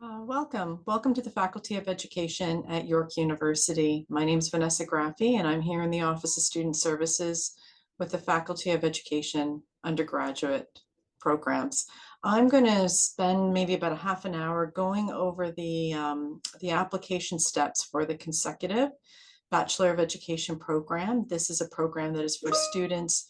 Welcome to the Faculty of Education at York University. My name is Vanessa Graffi, and I'm here in the Office of Student Services with the Faculty of Education undergraduate programs. I'm going to spend maybe about a half an hour going over the application steps for the consecutive Bachelor of Education program. This is a program that is for students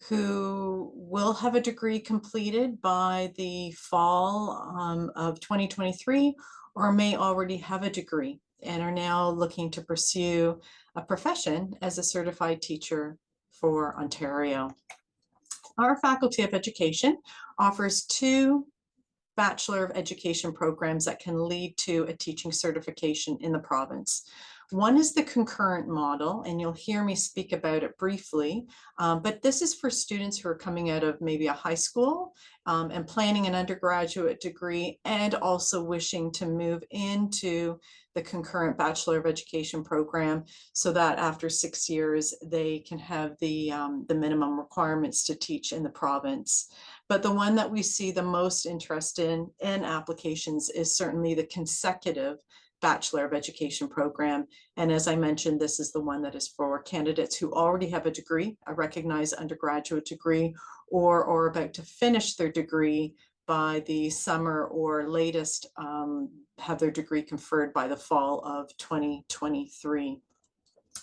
who will have a degree completed by the fall of 2023 or may already have a degree and are now looking to pursue a profession as a certified teacher for Ontario. Our Faculty of Education offers two Bachelor of Education programs that can lead to a teaching certification in the province. One is the concurrent model, and you'll hear me speak about it briefly, but this is for students who are coming out of maybe a high school and planning an undergraduate degree and also wishing to move into the concurrent Bachelor of Education program so that after 6 years they can have the minimum requirements to teach in the province. But the one that we see the most interest in applications is certainly the consecutive Bachelor of Education program. And as I mentioned, this is the one that is for candidates who already have a degree, a recognized undergraduate degree, or are about to finish their degree by the summer or latest have their degree conferred by the fall of 2023.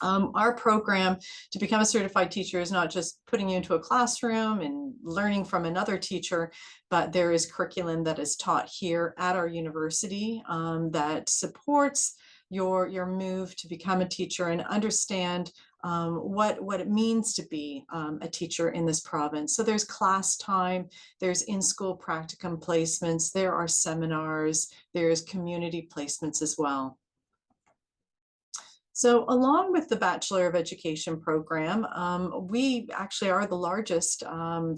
Our program to become a certified teacher is not just putting you into a classroom and learning from another teacher, but there is curriculum that is taught here at our university that supports your move to become a teacher and understand what it means to be a teacher in this province. So there's class time, there's in-school practicum placements, there are seminars, there's community placements as well. So along with the Bachelor of Education program, we actually are the largest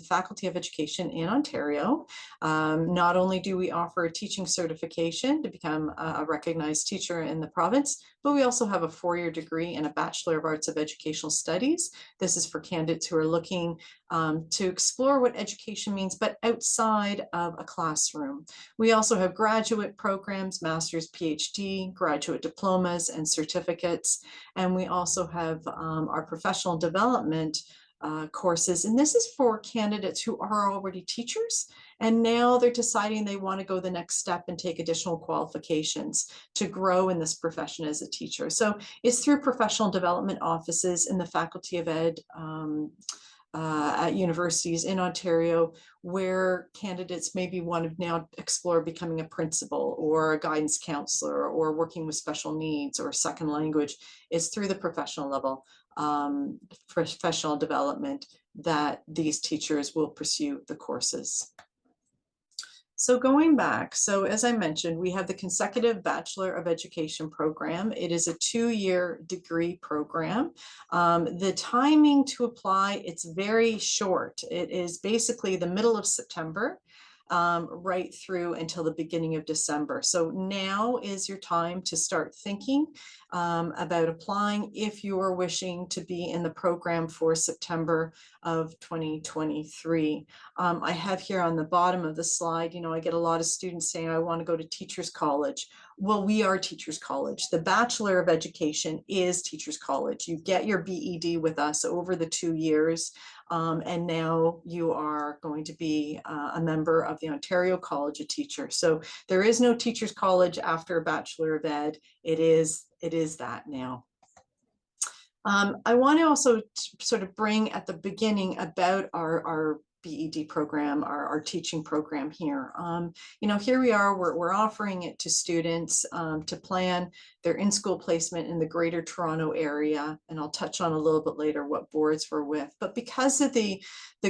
Faculty of Education in Ontario. Not only do we offer a teaching certification to become a recognized teacher in the province, but we also have a 4-year degree and a Bachelor of Arts of Educational Studies. This is for candidates who are looking to explore what education means, but outside of a classroom. We also have graduate programs, master's, PhD, graduate diplomas, and certificates. And we also have our professional development courses. And this is for candidates who are already teachers. And now they're deciding they want to go the next step and take additional qualifications to grow in this profession as a teacher. So it's through professional development offices in the Faculty of Ed at universities in Ontario where candidates maybe want to now explore becoming a principal or a guidance counselor or working with special needs or second language. Is through the professional level, professional development, that these teachers will pursue the courses. So going back, so as I mentioned, we have the consecutive Bachelor of Education program. It is a 2-year degree program. The timing to apply, it's very short. It is basically the middle of September right through until the beginning of December. So now is your time to start thinking about applying if you are wishing to be in the program for September of 2023. I have here on the bottom of the slide, I get a lot of students saying, I want to go to Teachers College. Well, we are Teachers College. The Bachelor of Education is Teachers College. You get your BEd with us over the 2 years. And now you are going to be a member of the Ontario College of Teachers. So there is no Teachers College after a Bachelor of Ed. It is that now. I want to also sort of bring at the beginning about our BEd program, our teaching program here. Here we are, we're offering it to students to plan their in-school placement in the Greater Toronto area, and I'll touch on a little bit later what boards we're with. But because of the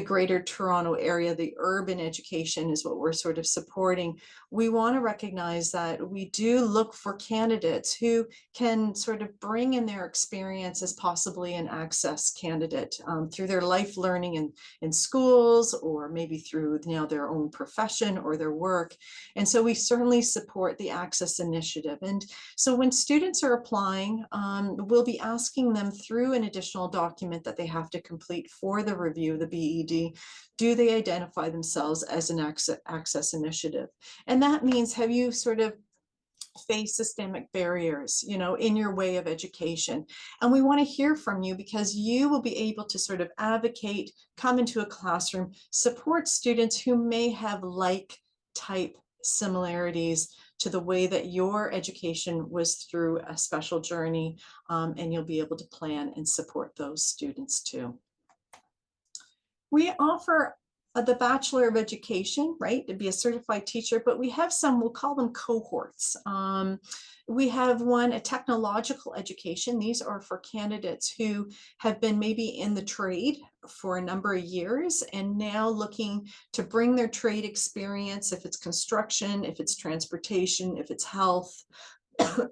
Greater Toronto area, the urban education is what we're sort of supporting. We want to recognize that we do look for candidates who can sort of bring in their experience as possibly an access candidate through their life learning in schools, or maybe through their own profession or their work. And so we certainly support the Access Initiative. And so when students are applying, we'll be asking them through an additional document that they have to complete for the review of the BEd, do they identify themselves as an access initiative? And that means, have you sort of face systemic barriers, you know, in your way of education. And we want to hear from you because you will be able to sort of advocate, come into a classroom, support students who may have like type similarities to the way that your education was through a special journey, and you'll be able to plan and support those students too. We offer the Bachelor of Education, right, to be a certified teacher, but we have some, we'll call them cohorts. We have one, a technological education. These are for candidates who have been maybe in the trade for a number of years and now looking to bring their trade experience, if it's construction, if it's transportation, if it's health,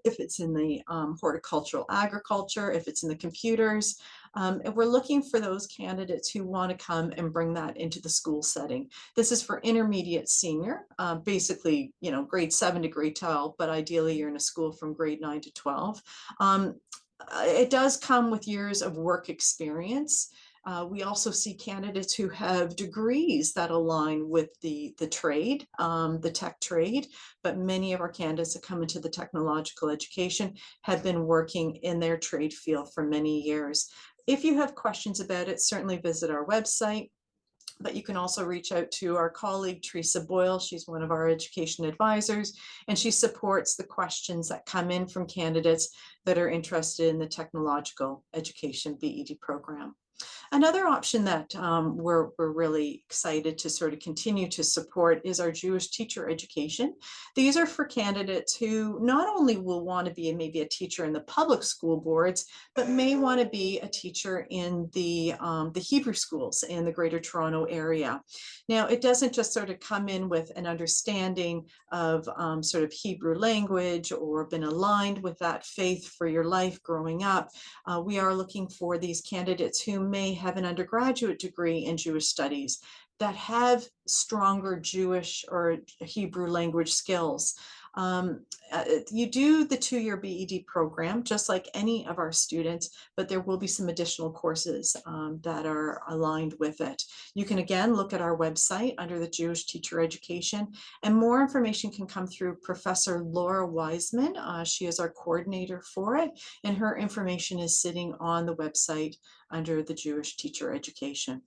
if it's in the horticultural agriculture, if it's in the computers. And we're looking for those candidates who want to come and bring that into the school setting. This is for intermediate senior, basically, you know, grade 7 to grade 12, but ideally you're in a school from grade 9 to 12. It does come with years of work experience. We also see candidates who have degrees that align with the trade, the tech trade, but many of our candidates that come into the technological education have been working in their trade field for many years. If you have questions about it, certainly visit our website, but you can also reach out to our colleague, Teresa Boyle. She's one of our education advisors, and she supports the questions that come in from candidates that are interested in the technological education BEd program. Another option that we're really excited to sort of continue to support is our Jewish teacher education. These are for candidates who not only will want to be maybe a teacher in the public school boards, but may want to be a teacher in the Hebrew schools in the Greater Toronto area. Now, it doesn't just sort of come in with an understanding of sort of Hebrew language or been aligned with that faith for your life growing up. We are looking for these candidates who may have an undergraduate degree in Jewish studies that have stronger Jewish or Hebrew language skills. You do the 2-year BEd program, just like any of our students, but there will be some additional courses that are aligned with it. You can again look at our website under the Jewish Teacher Education, and more information can come through Professor Laura Wiseman. She is our coordinator for it, and her information is sitting on the website under the Jewish Teacher Education.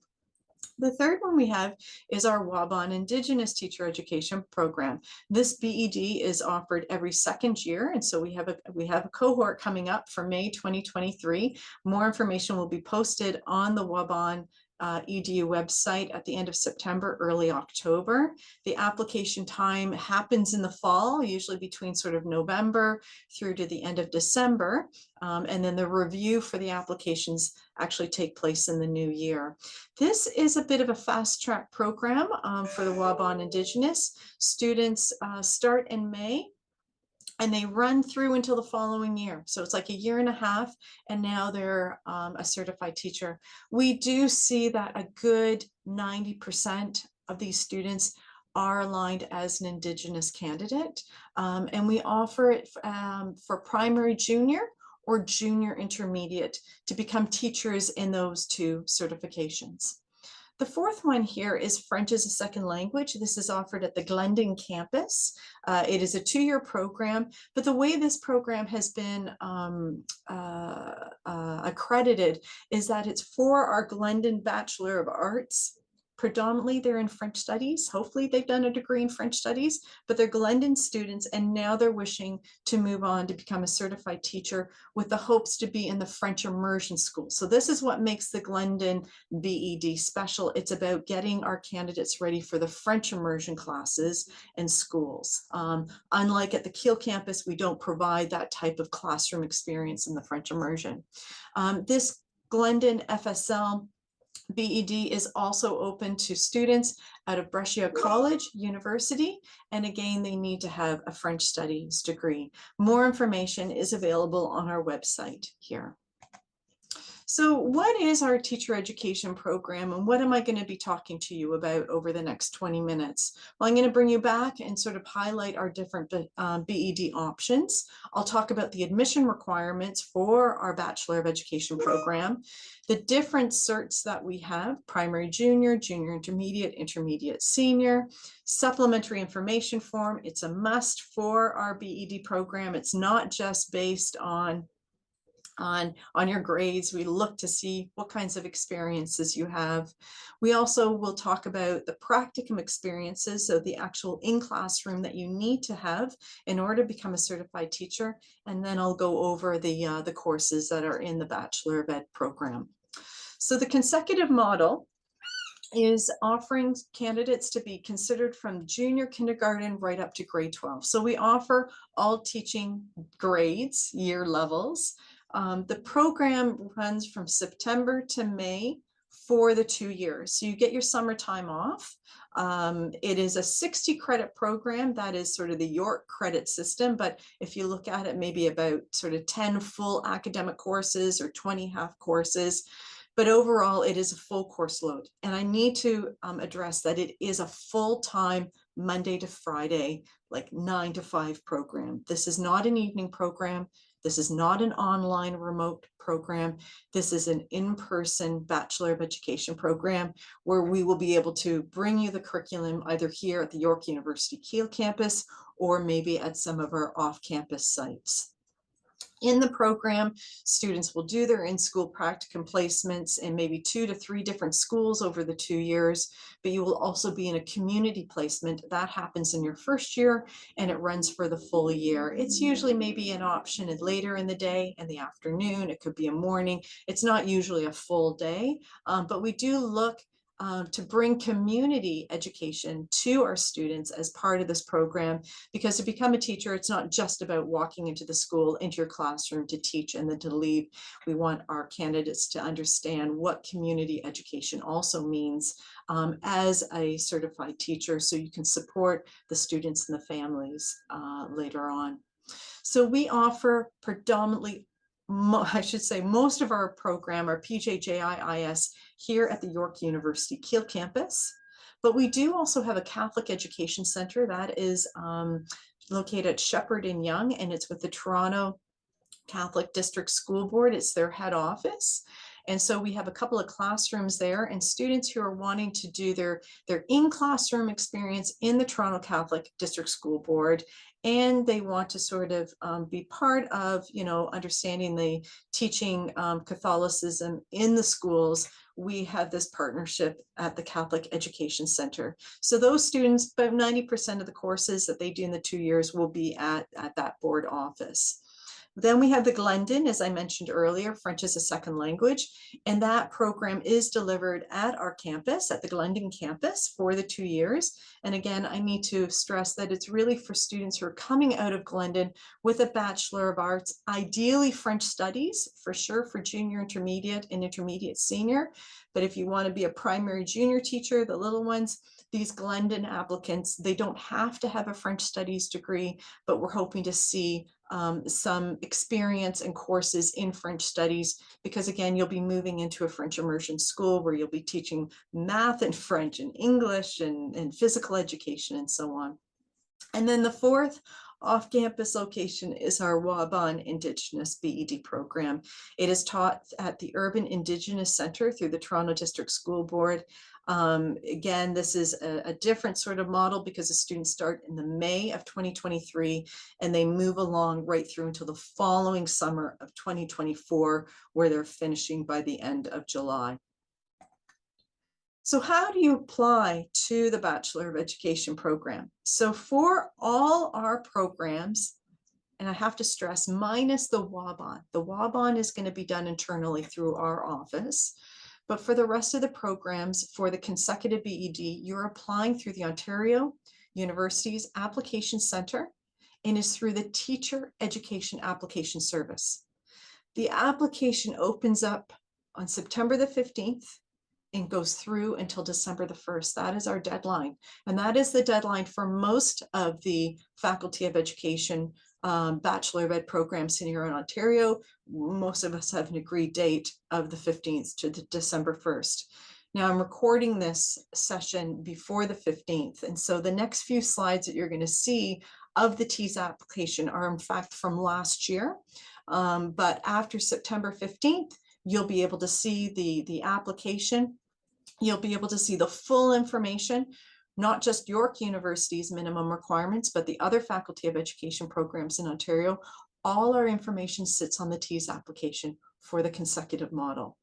The third one we have is our Waban Indigenous Teacher Education Program. This BEd is offered every second year, and so we have a cohort coming up for May 2023. More information will be posted on the Waban EDU website at the end of September, early October. The application time happens in the fall, usually between sort of November through to the end of December. And then the review for the applications actually take place in the new year. This is a bit of a fast track program for the Waban Indigenous. Students start in May, and they run through until the following year. So it's like a year and a half, and now they're a certified teacher. We do see that a good 90% of these students are aligned as an Indigenous candidate, and we offer it for primary junior or junior intermediate to become teachers in those 2 certifications. The fourth one here is French as a second language. This is offered at the Glendon campus. It is a 2-year program, but the way this program has been accredited is that it's for our Glendon Bachelor of Arts. Predominantly they're in French studies. Hopefully they've done a degree in French studies, but they're Glendon students, and now they're wishing to move on to become a certified teacher with the hopes to be in the French immersion school. So this is what makes the Glendon BEd special. It's about getting our candidates ready for the French immersion classes and schools. Unlike at the Kiel campus, we don't provide that type of classroom experience in the French immersion. This Glendon FSL BEd is also open to students out of Brescia College University, and again, they need to have a French studies degree. More information is available on our website here. So what is our teacher education program, and what am I going to be talking to you about over the next 20 minutes? Well, I'm going to bring you back and sort of highlight our different BED options. I'll talk about the admission requirements for our Bachelor of Education program, the different certs that we have: primary junior, junior intermediate, intermediate senior, supplementary information form. It's a must for our BED program. It's not just based on your grades. We look to see what kinds of experiences you have. We also will talk about the practicum experiences, so the actual in-classroom that you need to have in order to become a certified teacher. And then I'll go over the courses that are in the Bachelor of Ed program. So the consecutive model is offering candidates to be considered from junior kindergarten right up to grade 12. So we offer all teaching grades, year levels. The program runs from September to May for the 2 years. So you get your summertime off. It is a 60 credit program. That is sort of the York credit system. But if you look at it, maybe about sort of 10 full academic courses or 20 half courses. But overall, it is a full course load. And I need to address that it is a full-time Monday to Friday, like 9 to 5 program. This is not an evening program. This is not an online remote program. This is an in-person Bachelor of Education program where we will be able to bring you the curriculum either here at the York University Kiel campus or maybe at some of our off-campus sites. In the program, students will do their in-school practicum placements in maybe 2 to 3 different schools over the 2 years, but you will also be in a community placement. That happens in your first year, and it runs for the full year. It's usually maybe an option later in the day, in the afternoon. It could be a morning. It's not usually a full day, but we do look to bring community education to our students as part of this program, because to become a teacher, it's not just about walking into the school, into your classroom to teach and then to leave. We want our candidates to understand what community education also means as a certified teacher, so you can support the students and the families later on. So we offer predominantly, I should say, most of our program, our PJJIIS, here at the York University Kiel campus. But we do also have a Catholic Education Center that is located at Shepherd and Yonge, and it's with the Toronto Catholic District School Board. It's their head office. And so we have a couple of classrooms there, and students who are wanting to do their in-classroom experience in the Toronto Catholic District School Board, and they want to sort of be part of, understanding the teaching Catholicism in the schools. We have this partnership at the Catholic Education Center. So those students, about 90% of the courses that they do in the 2 years will be at that board office. Then we have the Glendon, as I mentioned earlier, French as a second language, and that program is delivered at our campus, at the Glendon campus, for the 2 years. And again, I need to stress that it's really for students who are coming out of Glendon with a Bachelor of Arts, ideally French Studies, for sure, for junior, intermediate, and intermediate senior. But if you want to be a primary junior teacher, the little ones, these Glendon applicants, they don't have to have a French Studies degree, but we're hoping to see some experience and courses in French Studies, because again, you'll be moving into a French immersion school where you'll be teaching math and French and English and physical education and so on. And then the fourth off-campus location is our Waban Indigenous BED program. It is taught at the Urban Indigenous Center through the Toronto District School Board. Again, this is a different sort of model because the students start in the May of 2023 and they move along right through until the following summer of 2024, where they're finishing by the end of July. So how do you apply to the Bachelor of Education program? So for all our programs, and I have to stress, minus the WABON is going to be done internally through our office. But for the rest of the programs, for the consecutive BED, you're applying through the Ontario University's Application Center, and is through the Teacher Education Application Service. The application opens up on September the 15th and goes through until December the 1st. That is our deadline. And that is the deadline for most of the Faculty of Education Bachelor of Ed programs here in Ontario. Most of us have an agreed date of the 15th to the December 1st. Now I'm recording this session before the 15th. And so the next few slides that you're going to see of the TEAS application are in fact from last year. But after September 15th, you'll be able to see the application. You'll be able to see the full information, not just York University's minimum requirements, but the other Faculty of Education programs in Ontario. All our information sits on the TEAS application for the consecutive model.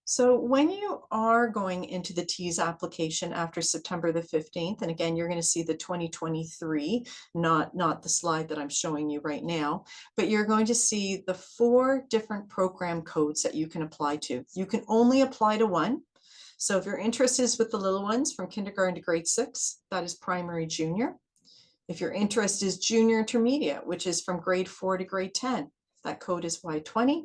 So when you are going into the TEAS application after September the 15th, and again, you're going to see the 2023, not the slide that I'm showing you right now, but you're going to see the 4 different program codes that you can apply to. You can only apply to one. So if your interest is with the little ones from kindergarten to grade 6, that is primary junior. If your interest is junior intermediate, which is from grade 4 to grade 10, that code is Y20.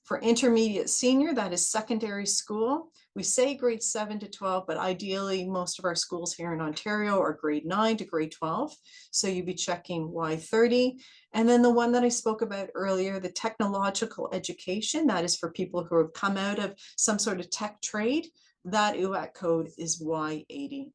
For intermediate senior, that is secondary school. We say grade 7 to 12, but ideally most of our schools here in Ontario are grade 9 to grade 12. So you'd be checking Y30. And then the one that I spoke about earlier, the technological education, that is for people who have come out of some sort of tech trade. That UAC code is Y80.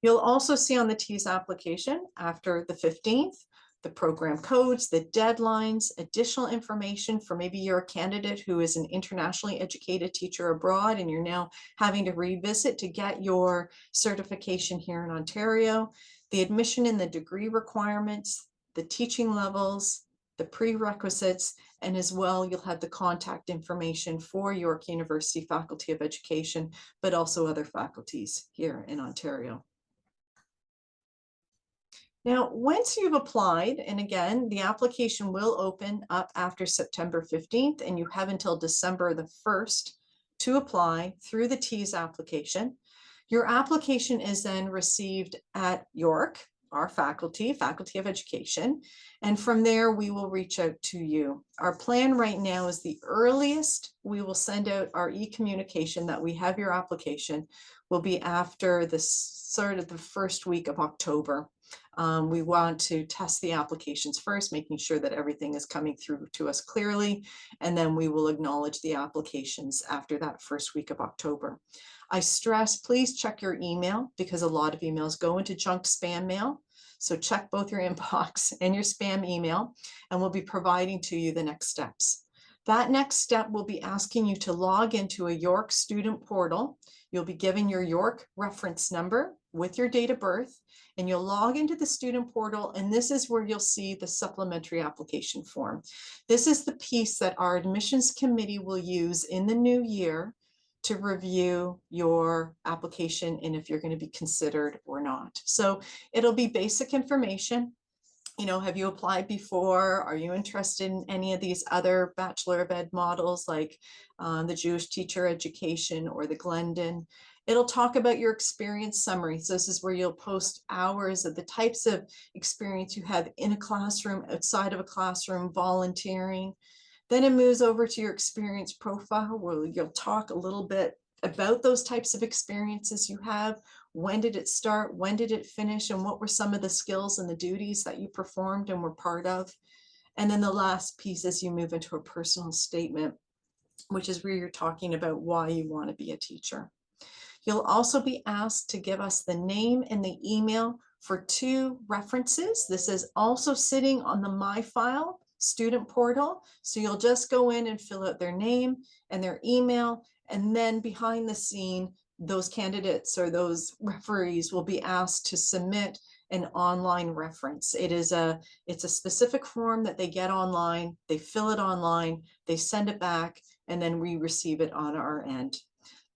You'll also see on the TEAS application after the 15th, the program codes, the deadlines, additional information for maybe you're a candidate who is an internationally educated teacher abroad and you're now having to revisit to get your certification here in Ontario, the admission and the degree requirements, the teaching levels, the prerequisites, and as well, you'll have the contact information for York University Faculty of Education, but also other faculties here in Ontario. Now, once you've applied, and again, the application will open up after September 15th, and you have until December the 1st to apply through the TEAS application. Your application is then received at York, our faculty of education, and from there we will reach out to you. Our plan right now is the earliest we will send out our e-communication that we have your application will be after the sort of the first week of October. We want to test the applications first, making sure that everything is coming through to us clearly, and then we will acknowledge the applications after that first week of October. I stress, please check your email because a lot of emails go into junk spam mail. So check both your inbox and your spam email, and we'll be providing to you the next steps. That next step will be asking you to log into a York student portal. You'll be given your York reference number with your date of birth, and you'll log into the student portal, and this is where you'll see the supplementary application form. This is the piece that our admissions committee will use in the new year to review your application and if you're going to be considered or not. So it'll be basic information. You know, have you applied before? Are you interested in any of these other Bachelor of Ed models like the Jewish teacher education or the Glendon? It'll talk about your experience summary. So this is where you'll post hours of the types of experience you have in a classroom, outside of a classroom, volunteering. Then it moves over to your experience profile where you'll talk a little bit about those types of experiences you have. When did it start? When did it finish? And what were some of the skills and the duties that you performed and were part of? And then the last piece is you move into a personal statement, which is where you're talking about why you want to be a teacher. You'll also be asked to give us the name and the email for 2 references. This is also sitting on the My File student portal. So you'll just go in and fill out their name and their email, and then behind the scene, those candidates or those referees will be asked to submit an online reference. It's a specific form that they get online, they fill it online, they send it back, and then we receive it on our end.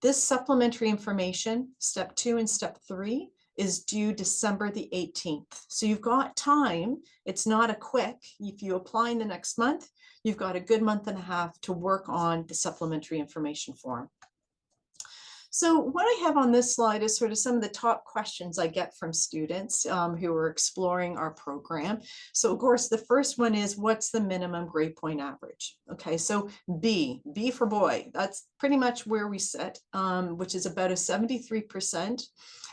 This supplementary information, step 2 and step 3, is due December the 18th. So you've got time. It's not a quick, if you apply in the next month, you've got a good month and a half to work on the supplementary information form. So what I have on this slide is sort of some of the top questions I get from students who are exploring our program. So of course, the first one is, what's the minimum grade point average? Okay, so B for boy, that's pretty much where we sit, which is about a 73%.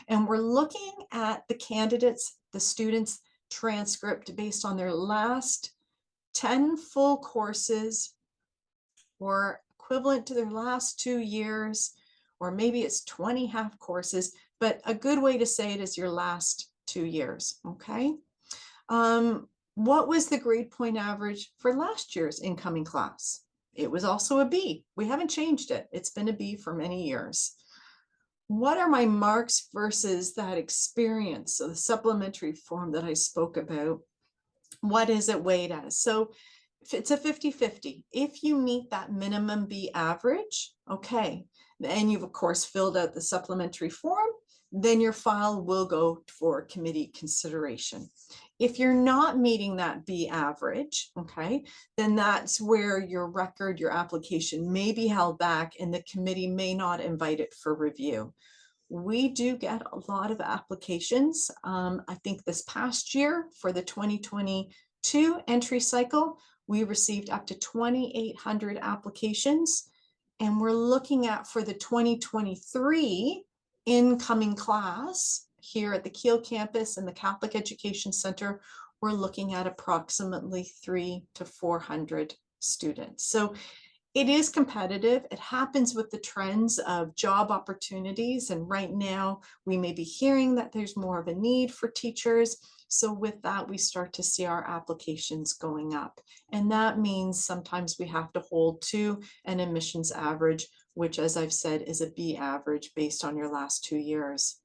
And we're looking at the candidates, the students transcript based on their last 10 full courses or equivalent to their last 2 years, or maybe it's 20 half courses, but a good way to say it is your last 2 years, okay? What was the grade point average for last year's incoming class? It was also a B. We haven't changed it. It's been a B for many years. What are my marks versus that experience? So the supplementary form that I spoke about, what is it weighed as? So if it's a 50-50, if you meet that minimum B average, okay, and you've of course filled out the supplementary form, then your file will go for committee consideration. If you're not meeting that B average, okay, then that's where your record, your application may be held back and the committee may not invite it for review. We do get a lot of applications. I think this past year for the 2022 entry cycle, we received up to 2,800 applications. And we're looking at for the 2023 incoming class here at the Kiel campus and the Catholic Education Center, we're looking at approximately 300 to 400 students. So it is competitive. It happens with the trends of job opportunities. And right now we may be hearing that there's more of a need for teachers. So with that, we start to see our applications going up. And that means sometimes we have to hold to an admissions average, which, as I've said, is a B average based on your last 2 years.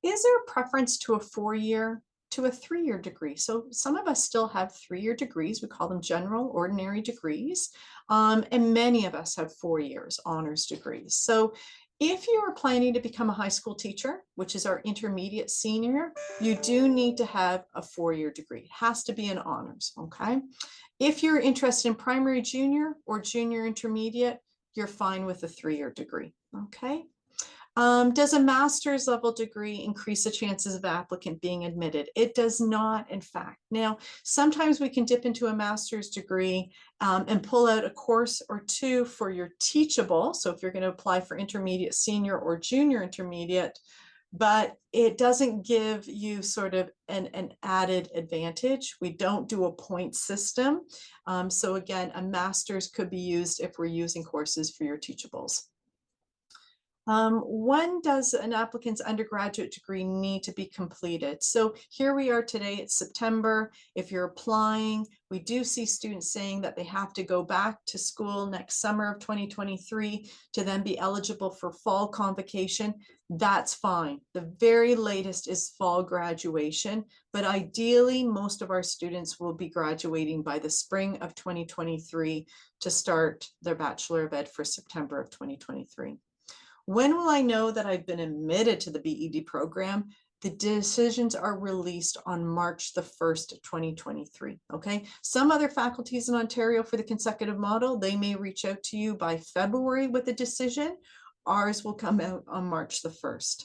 Is there a preference to a 4-year to a 3-year degree? So some of us still have 3-year degrees. We call them general ordinary degrees. And many of us have 4 years honors degrees. So if you are planning to become a high school teacher, which is our intermediate senior, you do need to have a 4-year degree. It has to be an honors, okay? If you're interested in primary junior or junior intermediate, you're fine with a 3-year degree, okay? Does a master's level degree increase the chances of applicant being admitted? It does not, in fact. Now, sometimes we can dip into a master's degree and pull out a course or two for your teachable. So if you're going to apply for intermediate senior or junior intermediate, but it doesn't give you sort of an added advantage. We don't do a point system. So again, a master's could be used if we're using courses for your teachables. When does an applicant's undergraduate degree need to be completed? So here we are today, it's September. If you're applying, we do see students saying that they have to go back to school next summer of 2023 to then be eligible for fall convocation. That's fine. The very latest is fall graduation, but ideally most of our students will be graduating by the spring of 2023 to start their Bachelor of Ed for September of 2023. When will I know that I've been admitted to the BED program? The decisions are released on March the 1st, 2023, okay? Some other faculties in Ontario for the consecutive model, they may reach out to you by February with a decision. Ours will come out on March the 1st.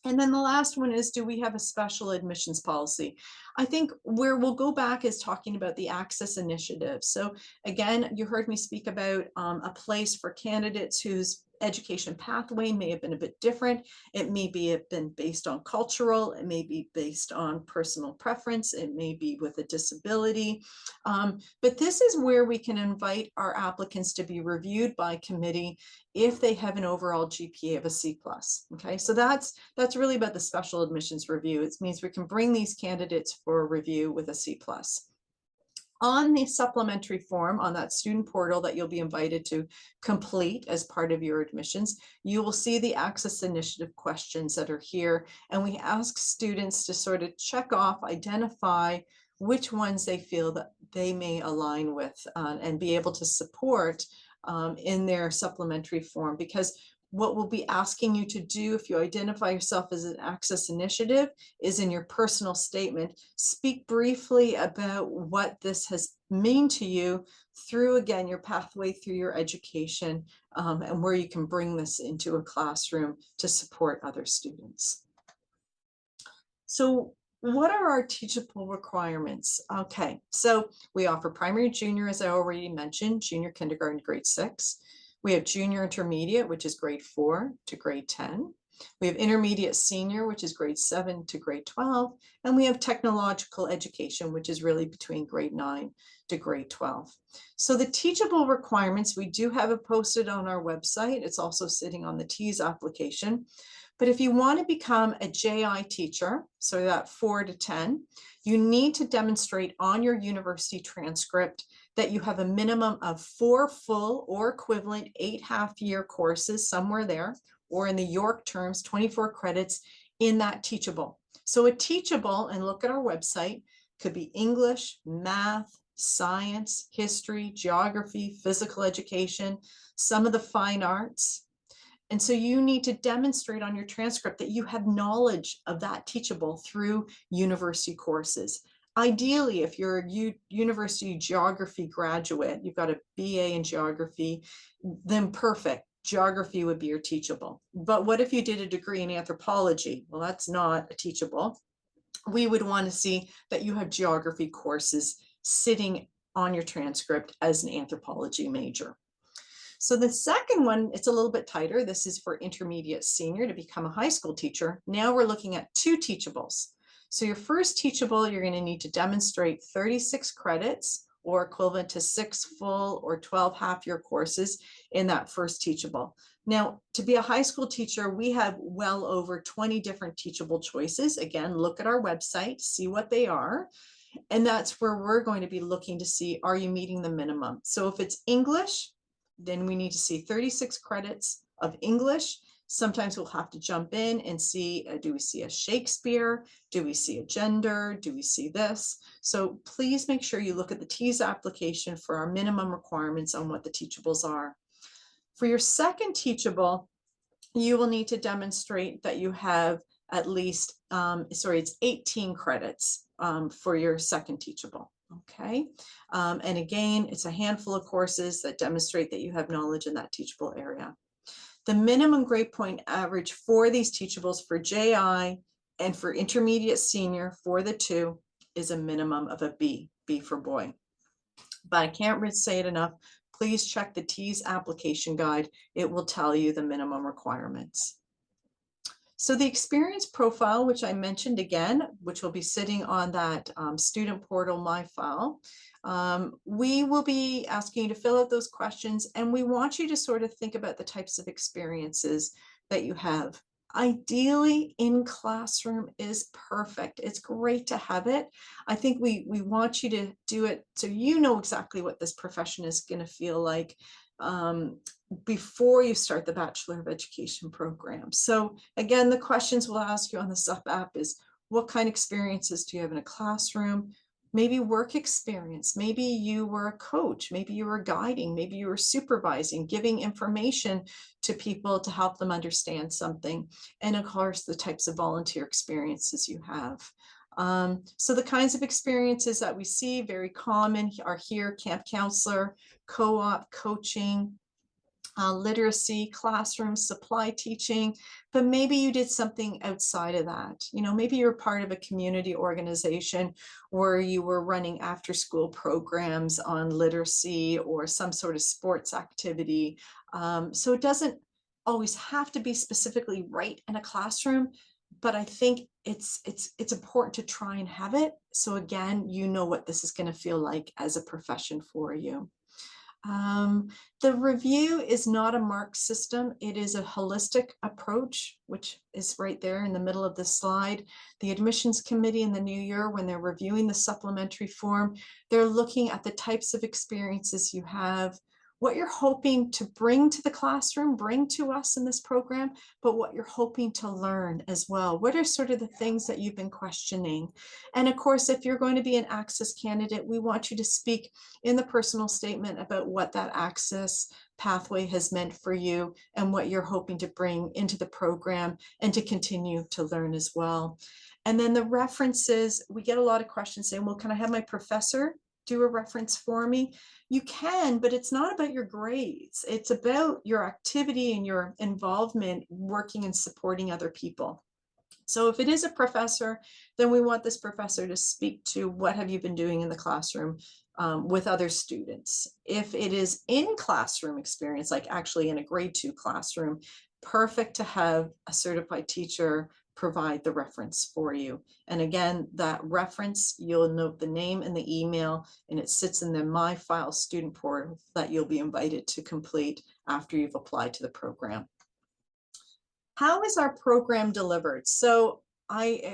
And then the last one is, do we have a special admissions policy? I think where we'll go back is talking about the access initiative. So again, you heard me speak about a place for candidates whose education pathway may have been a bit different. It may be have been based on cultural, it may be based on personal preference, it may be with a disability. But this is where we can invite our applicants to be reviewed by committee if they have an overall GPA of a C+. Okay, so that's really about the special admissions review. It means we can bring these candidates for a review with a C+. On the supplementary form on that student portal that you'll be invited to complete as part of your admissions, you will see the access initiative questions that are here. And we ask students to sort of check off, identify which ones they feel that they may align with and be able to support in their supplementary form. Because what we'll be asking you to do if you identify yourself as an access initiative is in your personal statement, speak briefly about what this has meant to you through, again, your pathway through your education and where you can bring this into a classroom to support other students. So what are our teachable requirements? Okay, so we offer primary junior, as I already mentioned, junior kindergarten, grade 6. We have junior intermediate, which is grade 4 to grade 10. We have intermediate senior, which is grade 7 to grade 12. And we have technological education, which is really between grade 9 to grade 12. So the teachable requirements, we do have it posted on our website. It's also sitting on the TEAS application. But if you want to become a JI teacher, so that 4 to 10, you need to demonstrate on your university transcript that you have a minimum of 4 full or equivalent 8 half-year courses somewhere there, or in the York terms, 24 credits in that teachable. So a teachable, and look at our website, could be English, math, science, history, geography, physical education, some of the fine arts. And so you need to demonstrate on your transcript that you have knowledge of that teachable through university courses. Ideally, if you're a university geography graduate, you've got a BA in geography, then perfect. Geography would be your teachable. But what if you did a degree in anthropology? Well, that's not a teachable. We would want to see that you have geography courses sitting on your transcript as an anthropology major. So the second one, it's a little bit tighter. This is for intermediate senior to become a high school teacher. Now we're looking at 2 teachables. So your first teachable, you're going to need to demonstrate 36 credits or equivalent to 6 full or 12 half-year courses in that first teachable. Now, to be a high school teacher, we have well over 20 different teachable choices. Again, look at our website, see what they are. And that's where we're going to be looking to see, are you meeting the minimum? So if it's English, then we need to see 36 credits of English. Sometimes we'll have to jump in and see, do we see a Shakespeare? Do we see a gender? Do we see this? So please make sure you look at the TEAS application for our minimum requirements on what the teachables are. For your second teachable, you will need to demonstrate that you have at least, it's 18 credits for your second teachable. Okay, and again, it's a handful of courses that demonstrate that you have knowledge in that teachable area. The minimum grade point average for these teachables for JI and for intermediate senior for the 2 is a minimum of a B for boy. But I can't say it enough. Please check the TEAS application guide. It will tell you the minimum requirements. So the experience profile, which I mentioned again, which will be sitting on that student portal, My File, we will be asking you to fill out those questions, and we want you to sort of think about the types of experiences that you have. Ideally, in classroom is perfect. It's great to have it. I think we want you to do it so you know exactly what this profession is going to feel like before you start the Bachelor of Education program. So again, the questions we'll ask you on the SUP app is, what kind of experiences do you have in a classroom? Maybe work experience. Maybe you were a coach. Maybe you were guiding. Maybe you were supervising, giving information to people to help them understand something. And of course, the types of volunteer experiences you have. So the kinds of experiences that we see very common are here: camp counselor, co-op, coaching, literacy, classroom, supply teaching, but maybe you did something outside of that. You know, maybe you're part of a community organization where you were running after school programs on literacy or some sort of sports activity. So it doesn't always have to be specifically right in a classroom, but I think it's important to try and have it. So again, you know what this is going to feel like as a profession for you. The review is not a mark system. It is a holistic approach, which is right there in the middle of the slide. The admissions committee in the new year, when they're reviewing the supplementary form, they're looking at the types of experiences you have, what you're hoping to bring to the classroom, bring to us in this program, but what you're hoping to learn as well. What are sort of the things that you've been questioning? And of course, if you're going to be an access candidate, we want you to speak in the personal statement about what that access pathway has meant for you and what you're hoping to bring into the program and to continue to learn as well. And then the references, we get a lot of questions saying, well, can I have my professor do a reference for me? You can, but it's not about your grades. It's about your activity and your involvement working and supporting other people. So if it is a professor, then we want this professor to speak to what have you been doing in the classroom with other students. If it is in classroom experience, like actually in a grade 2 classroom, perfect to have a certified teacher provide the reference for you. And again, that reference, you'll note the name and the email, and it sits in the My File student portal that you'll be invited to complete after you've applied to the program. How is our program delivered? So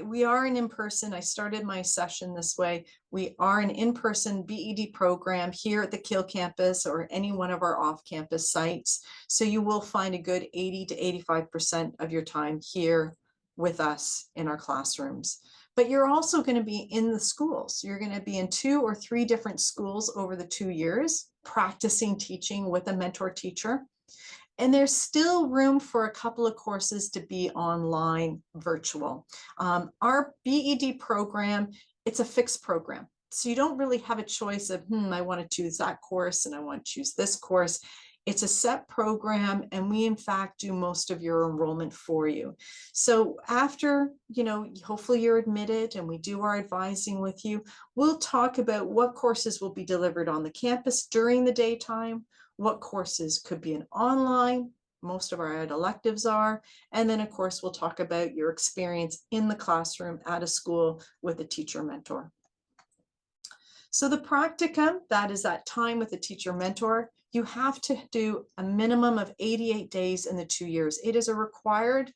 we are an in-person. I started my session this way. We are an in-person BED program here at the Kiel campus or any one of our off-campus sites. So you will find a good 80 to 85% of your time here with us in our classrooms. But you're also going to be in the schools. You're going to be in 2 or 3 different schools over the 2 years, practicing teaching with a mentor teacher. And there's still room for a couple of courses to be online virtual. Our BED program, it's a fixed program. So you don't really have a choice of, I want to choose that course and I want to choose this course. It's a set program, and we in fact do most of your enrollment for you. So after, hopefully you're admitted and we do our advising with you, we'll talk about what courses will be delivered on the campus during the daytime, what courses could be an online, most of our electives are, and then of course we'll talk about your experience in the classroom at a school with a teacher mentor. So the practicum, that is that time with a teacher mentor, you have to do a minimum of 88 days in the 2 years. It is a requirement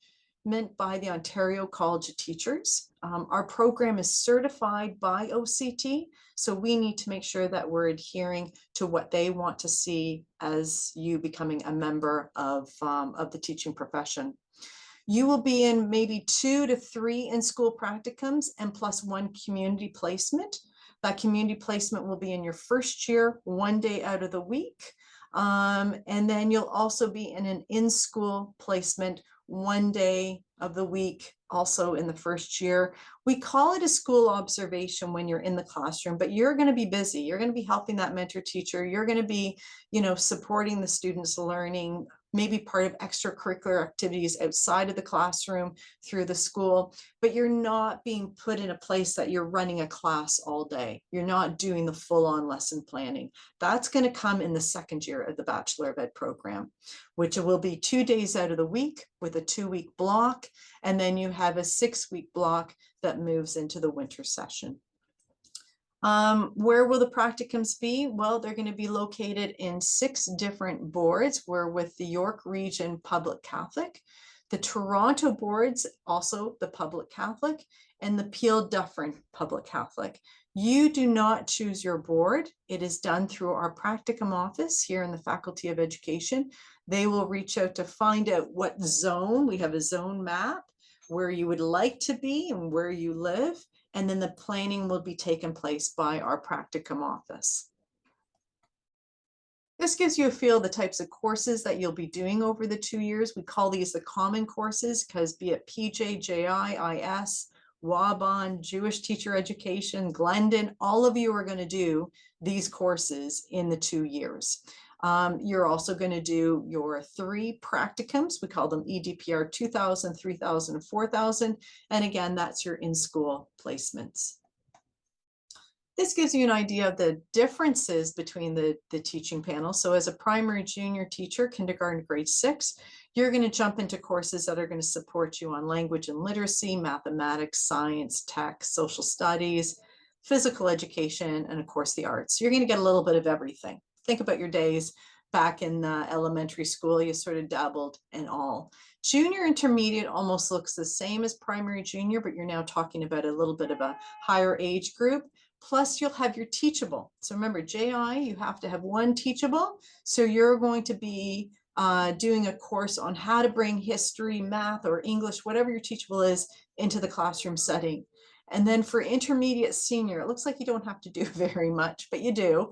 by the Ontario College of Teachers. Our program is certified by OCT, so we need to make sure that we're adhering to what they want to see as you becoming a member of the teaching profession. You will be in maybe 2 to 3 in-school practicums and plus 1 community placement. That community placement will be in your first year, 1 day out of the week. And then you'll also be in an in-school placement 1 day of the week, also in the first year. We call it a school observation when you're in the classroom, but you're going to be busy. You're going to be helping that mentor teacher. You're going to be, supporting the students' learning, maybe part of extracurricular activities outside of the classroom through the school, but you're not being put in a place that you're running a class all day. You're not doing the full-on lesson planning. That's going to come in the second year of the Bachelor of Ed program, which will be 2 days out of the week with a 2-week block, and then you have a 6-week block that moves into the winter session. Where will the practicums be? Well, they're going to be located in 6 different boards. We're with the York Region Public Catholic, the Toronto boards, also the Public Catholic, and the Peel Dufferin Public Catholic. You do not choose your board. It is done through our Practicum office here in the Faculty of Education. They will reach out to find out what zone. We have a zone map where you would like to be and where you live. And then the planning will be taken place by our Practicum office. This gives you a feel of the types of courses that you'll be doing over the 2 years. We call these the common courses because be it PJ, JI, IS, Waban, Jewish Teacher Education, Glendon, all of you are going to do these courses in the 2 years. You're also going to do your 3 practicums. We call them EDPR 2000, 3000, and 4000. And again, that's your in-school placements. This gives you an idea of the differences between the teaching panel. So as a primary junior teacher, kindergarten to grade 6, you're going to jump into courses that are going to support you on language and literacy, mathematics, science, tech, social studies, physical education, and of course the arts. You're going to get a little bit of everything. Think about your days back in elementary school. You sort of dabbled in all. Junior intermediate almost looks the same as primary junior, but you're now talking about a little bit of a higher age group. Plus you'll have your teachable. So remember, JI, you have to have 1 teachable. So you're going to be doing a course on how to bring history, math, or English, whatever your teachable is, into the classroom setting. And then for intermediate senior, it looks like you don't have to do very much, but you do.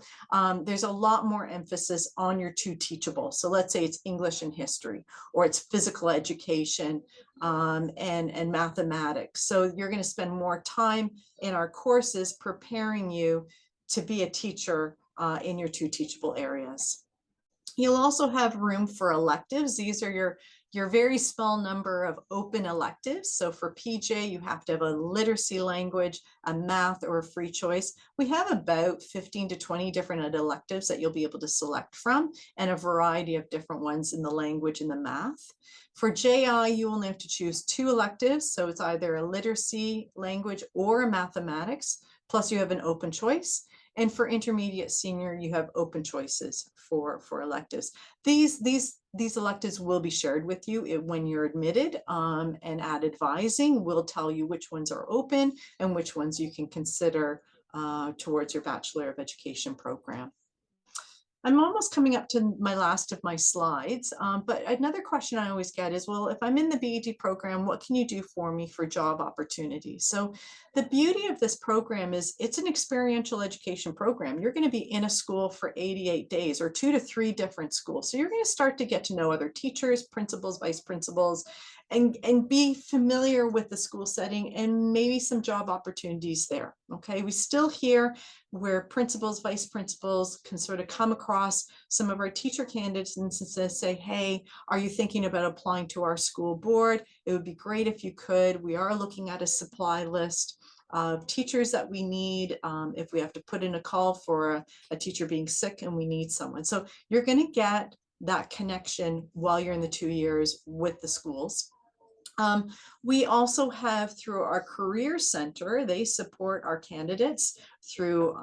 There's a lot more emphasis on your 2 teachable. So let's say it's English and history, or it's physical education and mathematics. So you're going to spend more time in our courses preparing you to be a teacher in your 2 teachable areas. You'll also have room for electives. These are your very small number of open electives. So for PJ, you have to have a literacy language, a math, or a free choice. We have about 15 to 20 different electives that you'll be able to select from, and a variety of different ones in the language and the math. For JI, you only have to choose 2 electives. So it's either a literacy language or a mathematics, plus you have an open choice. And for intermediate senior, you have open choices for electives. These electives will be shared with you when you're admitted, and at advising, we'll tell you which ones are open and which ones you can consider towards your Bachelor of Education program. I'm almost coming up to my last of my slides, but another question I always get is, well, if I'm in the BED program, what can you do for me for job opportunities? So the beauty of this program is it's an experiential education program. You're going to be in a school for 88 days, or 2 to 3 different schools. So you're going to start to get to know other teachers, principals, vice principals, and be familiar with the school setting and maybe some job opportunities there. Okay, we still hear where principals, vice principals can sort of come across some of our teacher candidates and say, hey, are you thinking about applying to our school board? It would be great if you could. We are looking at a supply list of teachers that we need if we have to put in a call for a teacher being sick and we need someone. So you're going to get that connection while you're in the 2 years with the schools. We also have, through our Career Center, they support our candidates through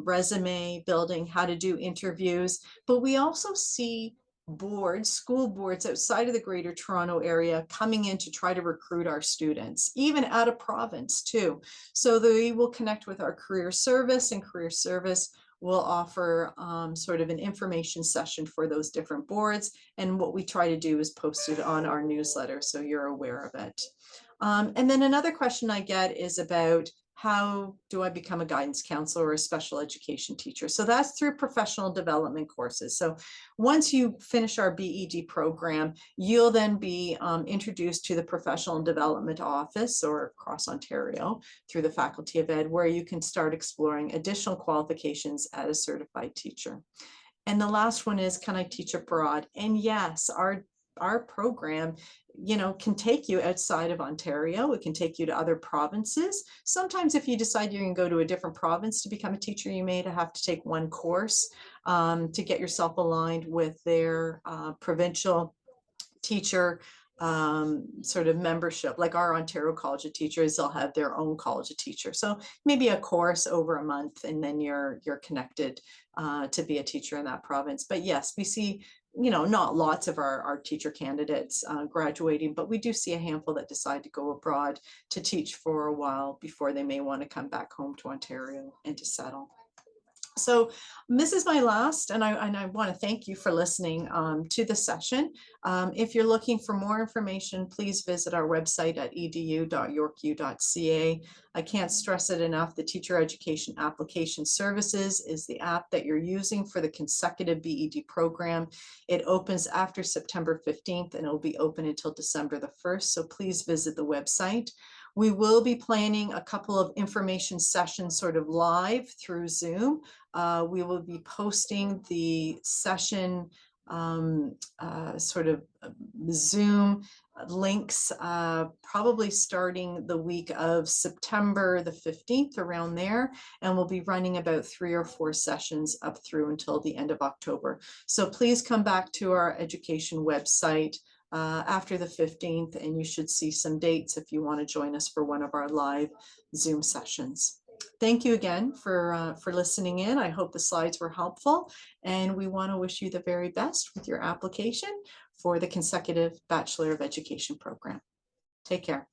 resume building, how to do interviews, but we also see boards, school boards outside of the Greater Toronto area coming in to try to recruit our students, even out of province too. So they will connect with our career service, and career service will offer sort of an information session for those different boards. And what we try to do is post it on our newsletter so you're aware of it. And then another question I get is about, how do I become a guidance counselor or a special education teacher? So that's through professional development courses. So once you finish our BED program, you'll then be introduced to the professional development office, or across Ontario through the Faculty of Ed, where you can start exploring additional qualifications as a certified teacher. And the last one is, can I teach abroad? And yes, our program, can take you outside of Ontario. It can take you to other provinces. Sometimes if you decide you're going to go to a different province to become a teacher, you may have to take one course to get yourself aligned with their provincial teacher sort of membership. Like our Ontario College of Teachers, they'll have their own College of Teachers. So maybe a course over a month, and then you're connected to be a teacher in that province. But yes, we see, not lots of our teacher candidates graduating, but we do see a handful that decide to go abroad to teach for a while before they may want to come back home to Ontario and to settle. So this is my last, and I want to thank you for listening to the session. If you're looking for more information, please visit our website at edu.yorku.ca. I can't stress it enough. The Teacher Education Application Services is the app that you're using for the consecutive BED program. It opens after September 15th, and it will be open until December the 1st. So please visit the website. We will be planning a couple of information sessions sort of live through Zoom. We will be posting the session sort of Zoom links probably starting the week of September the 15th, around there, and we'll be running about 3 or 4 sessions up through until the end of October. So please come back to our education website after the 15th, and you should see some dates if you want to join us for one of our live Zoom sessions. Thank you again for listening in. I hope the slides were helpful, and we want to wish you the very best with your application for the consecutive Bachelor of Education program. Take care.